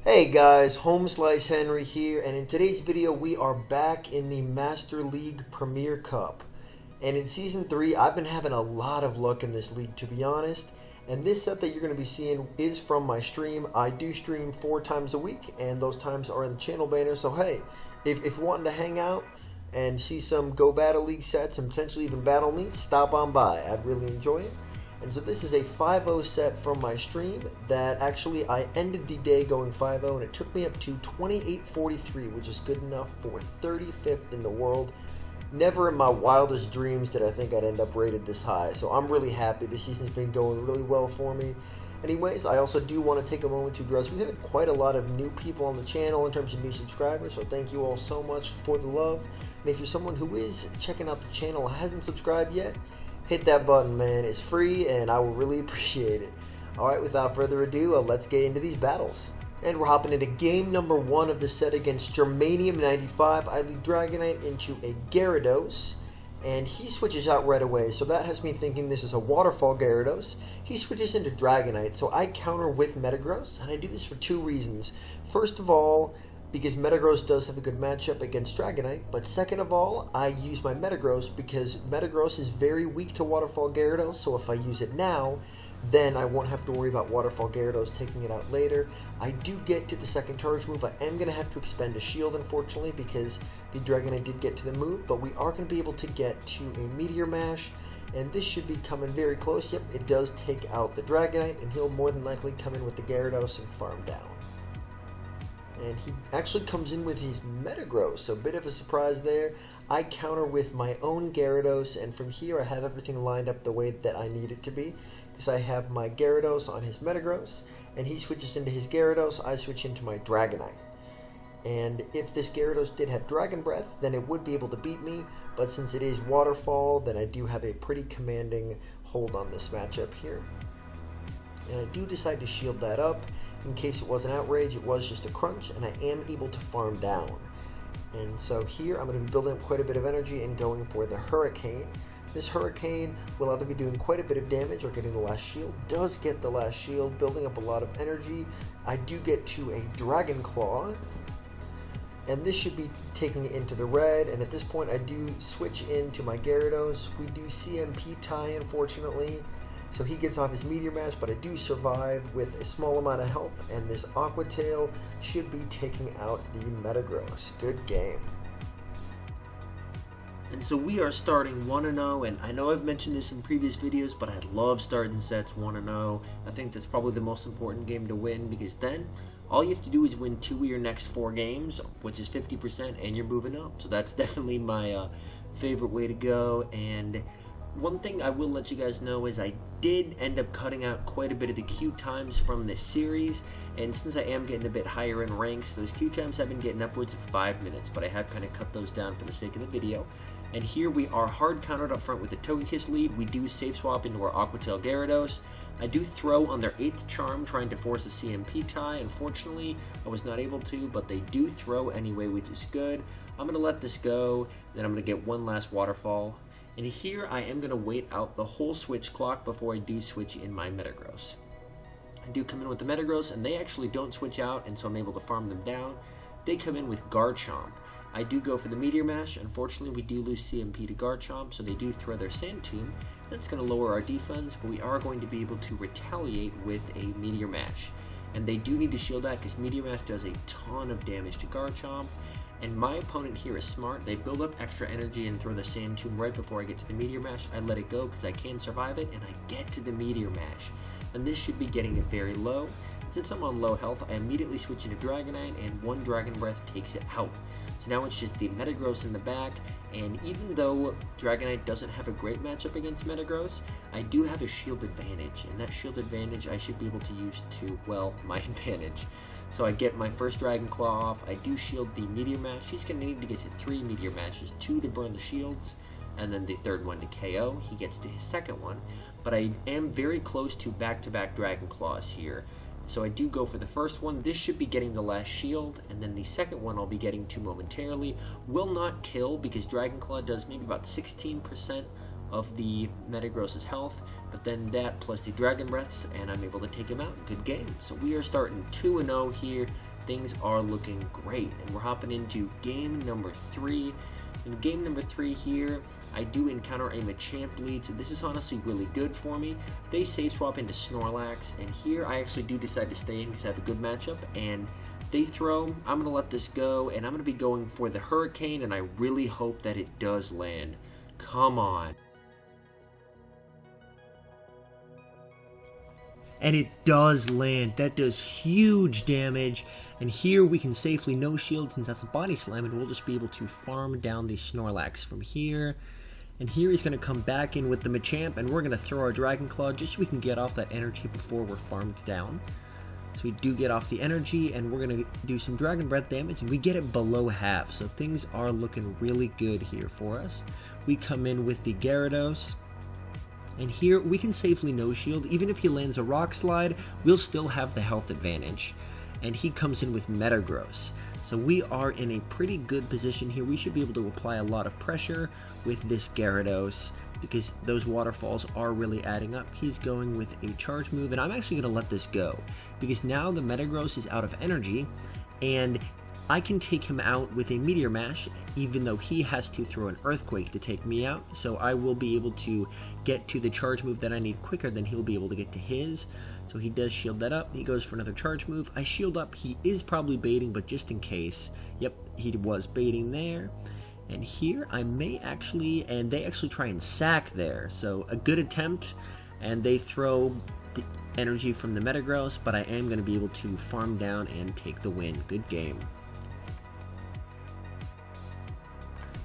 Hey guys, HomeSliceHenry here, and in today's video we are back in the Master League Premier Cup. And in Season 3, I've been having a lot of luck in this league, to be honest. And this set that you're going to be seeing is from my stream. I do stream 4 times a week, and those times are in the channel banner. So hey, if you're wanting to hang out and see some Go Battle League sets and potentially even battle me, stop on by. I'd really enjoy it. And so this is a 5-0 set from my stream that actually I ended the day going 5-0, and it took me up to 2843, which is good enough for 35th in the world. Never in my wildest dreams did I think I'd end up rated this high, so I'm really happy. This season's been going really well for me. Anyways, I also do want to take a moment to address, we've had quite a lot of new people on the channel in terms of new subscribers, so thank you all so much for the love. And if you're someone who is checking out the channel and hasn't subscribed yet, hit that button, man. It's free and I will really appreciate it. Alright, without further ado, let's get into these battles. And we're hopping into game number 1 of the set against Germanium 95. I lead Dragonite into a Gyarados, and he switches out right away, so that has me thinking this is a Waterfall Gyarados. He switches into Dragonite, so I counter with Metagross, and I do this for 2 reasons. First of all, because Metagross does have a good matchup against Dragonite, but second of all, I use my Metagross because Metagross is very weak to Waterfall Gyarados, so if I use it now, then I won't have to worry about Waterfall Gyarados taking it out later. I do get to the second charge move. I am going to have to expend a shield, unfortunately, because the Dragonite did get to the move, but we are going to be able to get to a Meteor Mash, and this should be coming very close. Yep, it does take out the Dragonite, and he'll more than likely come in with the Gyarados and farm down. And he actually comes in with his Metagross, so a bit of a surprise there. I counter with my own Gyarados, and from here I have everything lined up the way that I need it to be, because I have my Gyarados on his Metagross, and he switches into his Gyarados, I switch into my Dragonite. And if this Gyarados did have Dragon Breath, then it would be able to beat me, but since it is Waterfall, then I do have a pretty commanding hold on this matchup here. And I do decide to shield that up. In case it was an outrage, it was just a crunch, and I am able to farm down. And so here I'm going to be building up quite a bit of energy and going for the Hurricane. This Hurricane will either be doing quite a bit of damage or getting the last shield. Does get the last shield, building up a lot of energy. I do get to a Dragon Claw, and this should be taking it into the red, and at this point I do switch into my Gyarados. We do CMP tie, unfortunately. So he gets off his Meteor Mash, but I do survive with a small amount of health, and this Aqua Tail should be taking out the Metagross. Good game. And so we are starting 1-0, and I know I've mentioned this in previous videos, but I love starting sets 1-0. I think that's probably the most important game to win, because then all you have to do is win 2 of your next 4 games, which is 50%, and you're moving up. So that's definitely my favorite way to go. And one thing I will let you guys know is I did end up cutting out quite a bit of the queue times from this series, and since I am getting a bit higher in ranks, those queue times have been getting upwards of 5 minutes, but I have kind of cut those down for the sake of the video. And here we are hard countered up front with the Togekiss lead. We do safe swap into our Aqua Tail Gyarados. I do throw on their 8th charm, trying to force a CMP tie. Unfortunately, I was not able to, but they do throw anyway, which is good. I'm going to let this go, then I'm going to get one last Waterfall. And here I am going to wait out the whole switch clock before I do switch in my Metagross. I do come in with the Metagross, and they actually don't switch out, and so I'm able to farm them down. They come in with Garchomp. I do go for the Meteor Mash. Unfortunately, we do lose CMP to Garchomp, so they do throw their Sand Tomb. That's going to lower our defense, but we are going to be able to retaliate with a Meteor Mash. And they do need to shield that, because Meteor Mash does a ton of damage to Garchomp. And my opponent here is smart. They build up extra energy and throw the Sand Tomb right before I get to the Meteor Mash. I let it go because I can survive it, and I get to the Meteor Mash. And this should be getting it very low. Since I'm on low health, I immediately switch into Dragonite, and one Dragon Breath takes it out. So now it's just the Metagross in the back, and even though Dragonite doesn't have a great matchup against Metagross, I do have a shield advantage, and that shield advantage I should be able to use to, well, my advantage. So I get my first Dragon Claw off, I do shield the Meteor Mash. He's going to need to get to 3 Meteor Mashes, 2 to burn the shields, and then the third one to KO. He gets to his second one, but I am very close to back-to-back Dragon Claws here. So I do go for the first one. This should be getting the last shield, and then the second one I'll be getting to momentarily. Will not kill, because Dragon Claw does maybe about 16% of the Metagross's health, but then that plus the Dragon Breaths, and I'm able to take him out. Good game. So we are starting 2-0 here. things are looking great. And we're hopping into game number 3. In game number 3 here, I do encounter a Machamp lead, so this is honestly really good for me. They save swap into Snorlax, and here I actually do decide to stay in because I have a good matchup, and they throw. I'm going to let this go, and I'm going to be going for the Hurricane, and I really hope that it does land. Come on. And it does land. That does huge damage. And here we can safely no shield since that's a body slam, and we'll just be able to farm down the Snorlax from here. And here he's going to come back in with the Machamp, and we're going to throw our Dragon Claw just so we can get off that energy before we're farmed down. So we do get off the energy, and we're going to do some Dragon Breath damage, and we get it below half. So things are looking really good here for us. We come in with the Gyarados. And here we can safely no shield. Even if he lands a Rock Slide, we'll still have the health advantage. And he comes in with Metagross. So we are in a pretty good position here. We should be able to apply a lot of pressure with this Gyarados because those waterfalls are really adding up. He's going with a charge move, and I'm actually going to let this go because now the Metagross is out of energy, and I can take him out with a Meteor Mash, even though he has to throw an Earthquake to take me out. So I will be able to get to the charge move that I need quicker than he'll be able to get to his. So he does shield that up. He goes for another charge move. I shield up. He is probably baiting, but just in case. Yep, he was baiting there. And here I may actually, and they actually try and sack there. So a good attempt, and they throw the energy from the Metagross, but I am going to be able to farm down and take the win. Good game.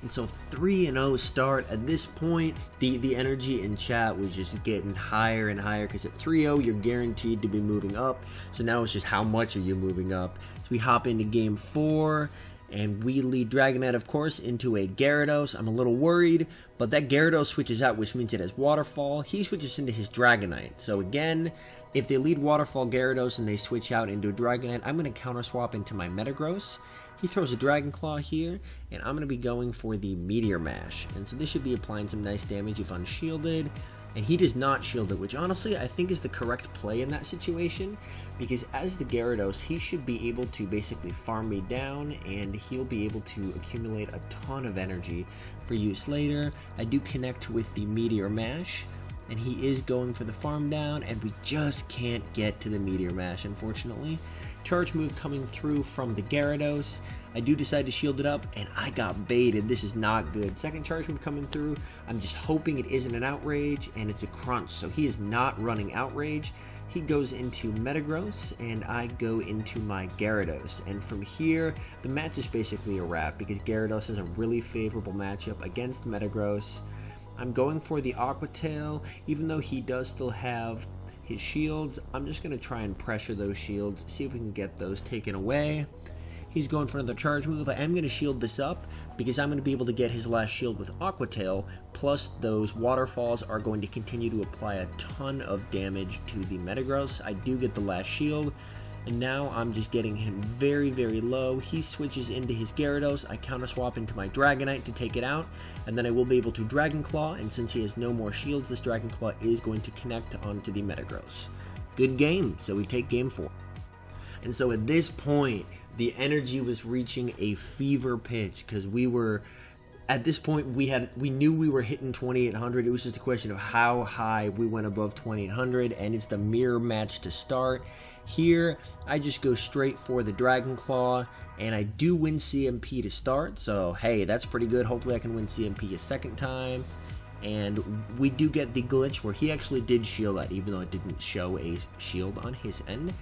And so 3-0 start. At this point, the energy in chat was just getting higher and higher because at 3-0 you're guaranteed to be moving up. So now it's just how much are you moving up. So we hop into game 4 and we lead Dragonite, of course, into a Gyarados. I'm a little worried, but that Gyarados switches out, which means it has Waterfall. He switches into his Dragonite. So again, if they lead Waterfall Gyarados and they switch out into a Dragonite, I'm going to counter swap into my Metagross. He throws a Dragon Claw here, and I'm going to be going for the Meteor Mash. And so this should be applying some nice damage if unshielded. And he does not shield it, which honestly I think is the correct play in that situation. Because as the Gyarados, he should be able to basically farm me down, and he'll be able to accumulate a ton of energy for use later. I do connect with the Meteor Mash, and he is going for the farm down, and we just can't get to the Meteor Mash, unfortunately. Charge move coming through from the Gyarados. I do decide to shield it up, and I got baited. This is not good. Second charge move coming through. I'm just hoping it isn't an Outrage, and it's a Crunch. So he is not running Outrage. He goes into Metagross, and I go into my Gyarados. And from here, the match is basically a wrap, because Gyarados has a really favorable matchup against Metagross. I'm going for the Aqua Tail, even though he does still have his shields. I'm just going to try and pressure those shields, see if we can get those taken away. He's going for another charge move. I am going to shield this up because I'm going to be able to get his last shield with Aqua Tail, plus those waterfalls are going to continue to apply a ton of damage to the Metagross. I do get the last shield, and now I'm just getting him very, very low. He switches into his Gyarados. I counter swap into my Dragonite to take it out, and then I will be able to Dragon Claw, and since he has no more shields, this Dragon Claw is going to connect onto the Metagross. Good game, so we take game 4. And so at this point, the energy was reaching a fever pitch because we were, at this point, we knew we were hitting 2800. It was just a question of how high we went above 2800, and it's the mirror match to start. Here, I just go straight for the Dragon Claw, and I do win CMP to start, so hey, that's pretty good. Hopefully I can win CMP a second time. And we do get the glitch where he actually did shield that, even though it didn't show a shield on his end.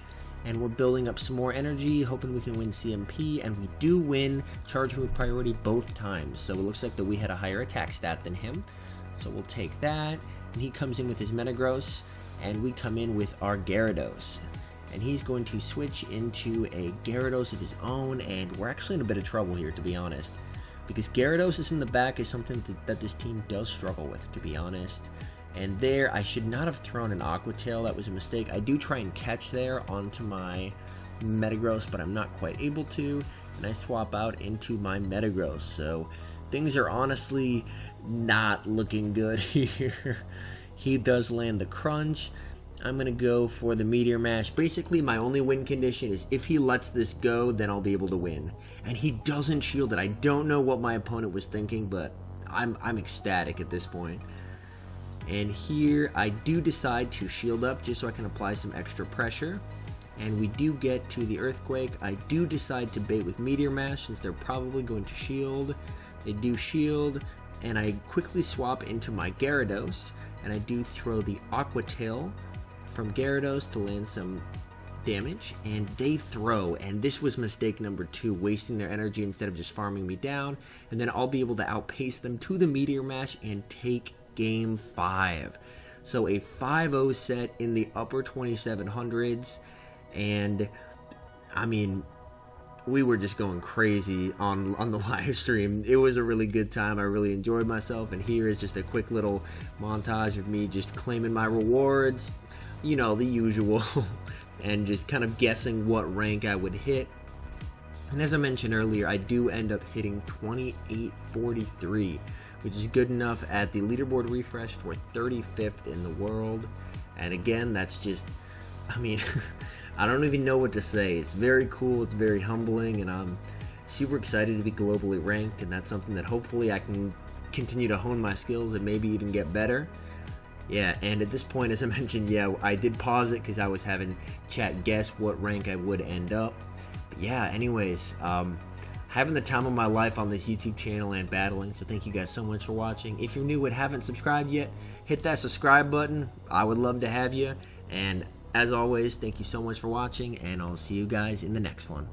And we're building up some more energy, hoping we can win CMP, and we do win charge move priority both times. So it looks like that we had a higher attack stat than him. So we'll take that, and he comes in with his Metagross, and we come in with our Gyarados. And he's going to switch into a Gyarados of his own, and we're actually in a bit of trouble here, to be honest. Because Gyarados is in the back is something that this team does struggle with, to be honest. And there, I should not have thrown an Aqua Tail. That was a mistake. I do try and catch there onto my Metagross, but I'm not quite able to. And I swap out into my Metagross. So things are honestly not looking good here. He does land the Crunch. I'm going to go for the Meteor Mash. Basically, my only win condition is if he lets this go, then I'll be able to win. And he doesn't shield it. I don't know what my opponent was thinking, but I'm ecstatic at this point. And here, I do decide to shield up just so I can apply some extra pressure. And we do get to the Earthquake. I do decide to bait with Meteor Mash since they're probably going to shield. They do shield, and I quickly swap into my Gyarados, and I do throw the Aqua Tail from Gyarados to land some damage, and they throw, and this was mistake number 2, wasting their energy instead of just farming me down, and then I'll be able to outpace them to the Meteor Mash and take game 5. So a 5-0 set in the upper 2700s, and I mean, we were just going crazy on the live stream. It was a really good time. I really enjoyed myself, and here is just a quick little montage of me just claiming my rewards, you know, the usual, and just kind of guessing what rank I would hit. And as I mentioned earlier, I do end up hitting 2843, which is good enough at the leaderboard refresh for 35th in the world. And again, that's just, I mean, I don't even know what to say. It's very cool, it's very humbling, and I'm super excited to be globally ranked, and that's something that hopefully I can continue to hone my skills and maybe even get better. Yeah, and at this point, as I mentioned, yeah, I did pause it because I was having chat guess what rank I would end up. But yeah, anyways, having the time of my life on this YouTube channel and battling, so thank you guys so much for watching. If you're new and haven't subscribed yet, hit that subscribe button. I would love to have you, and as always, thank you so much for watching, and I'll see you guys in the next one.